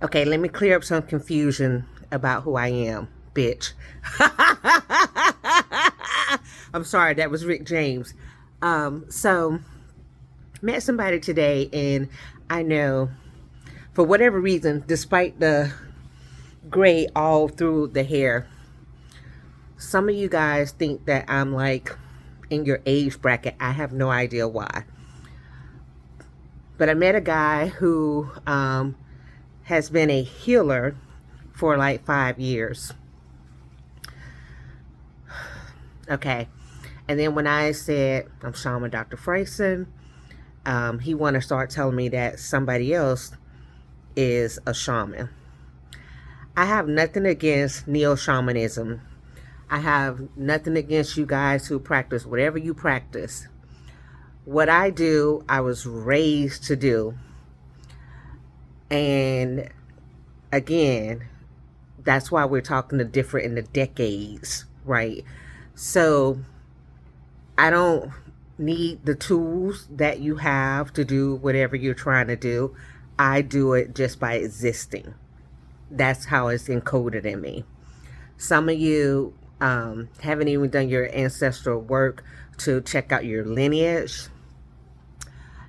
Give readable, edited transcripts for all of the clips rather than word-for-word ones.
Okay, let me clear up some confusion about who I am, bitch. I'm sorry, that was Rick James. So met somebody today, and I know for whatever reason, despite the gray all through the hair, some of you guys think that I'm like in your age bracket. I have no idea why. But I met a guy who has been a healer for like 5 years. Okay. And then when I said, I'm Shaman Dr. Freyson, he wanted to start telling me that somebody else is a shaman. I have nothing against neo-shamanism. I have nothing against you guys who practice whatever you practice. What I do, I was raised to do. And again, that's why we're talking the different in the decades, right? So I don't need the tools that you have to do whatever you're trying to do. I do it just by existing. That's how it's encoded in me. Some of you haven't even done your ancestral work to check out your lineage.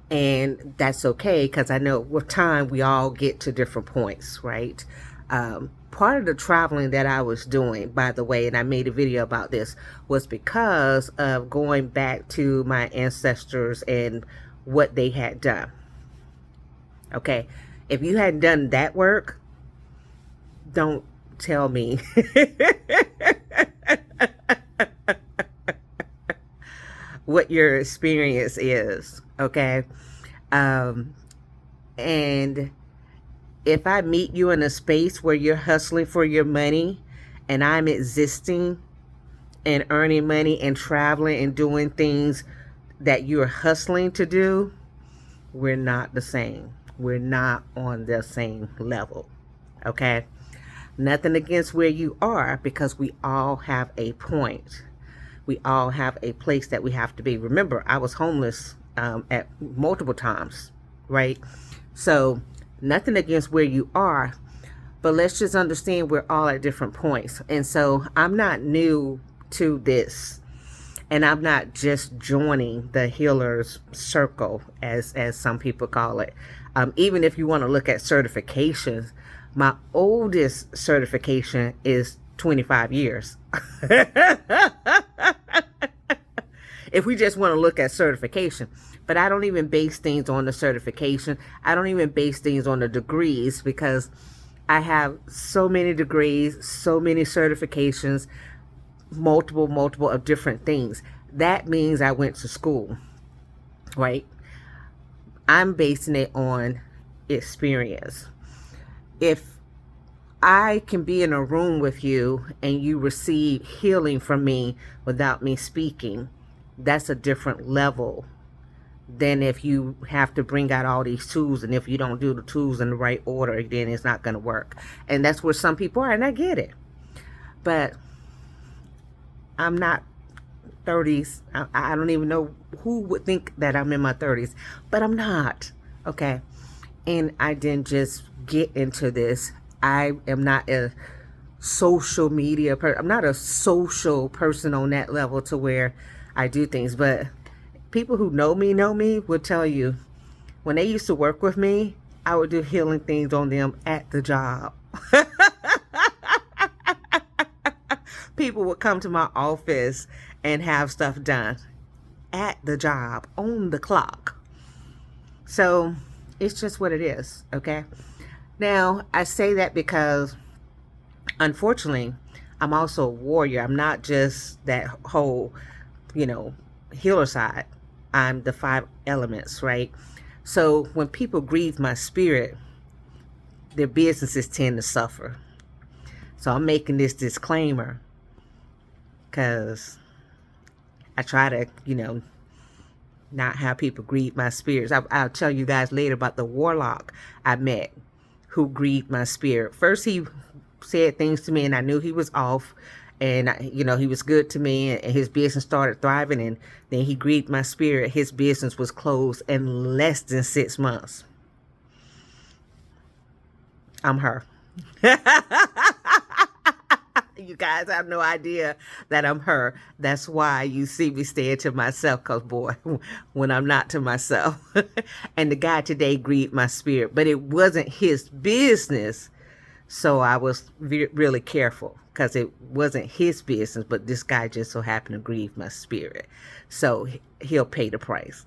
And that's okay, because I know with time we all get to different points, right? Part of the traveling that I was doing, by the way, and I made a video about this, was because of going back to my ancestors and what they had done. Okay, if you hadn't done that work, don't tell me what your experience is, okay? And if I meet you in a space where you're hustling for your money and I'm existing and earning money and traveling and doing things that you're hustling to do, we're not the same. We're not on the same level, okay? Nothing against where you are, because we all have a point. We all have a place that we have to be. Remember, I was homeless at multiple times, right? So nothing against where you are, but let's just understand we're all at different points. And so I'm not new to this, and I'm not just joining the healer's circle, as some people call it. Even if you want to look at certifications, my oldest certification is 25 years. If we just want to look at certification. But I don't even base things on the certification. I don't even base things on the degrees, because I have so many degrees, so many certifications, multiple of different things. That means I went to school, right? I'm basing it on experience. If I can be in a room with you and you receive healing from me without me speaking, that's a different level than if you have to bring out all these tools, and if you don't do the tools in the right order, then it's not going to work. And that's where some people are, and I get it. But I'm not 30s. I don't even know who would think that I'm in my 30s, but I'm not, okay? And I didn't just get into this. I am not a social media person. I'm not a social person on that level to where I do things. But people who know me will tell you, when they used to work with me, I would do healing things on them at the job. People would come to my office and have stuff done at the job, on the clock. So it's just what it is, okay? Now, I say that because, unfortunately, I'm also a warrior. I'm not just that whole, healer side. I'm the 5 elements, right? So when people grieve my spirit, their businesses tend to suffer. So I'm making this disclaimer because I try to, not have people grieve my spirits. I'll tell you guys later about the warlock I met who grieved my spirit. First, he said things to me and I knew he was off, and he was good to me, and his business started thriving, and then he grieved my spirit. His business was closed in less than 6 months. I'm her. You guys have no idea that I'm her. That's why you see me staying to myself, because, boy, when I'm not to myself. And the guy today grieved my spirit, but it wasn't his business. So I was really careful, because it wasn't his business, but this guy just so happened to grieve my spirit. So he'll pay the price.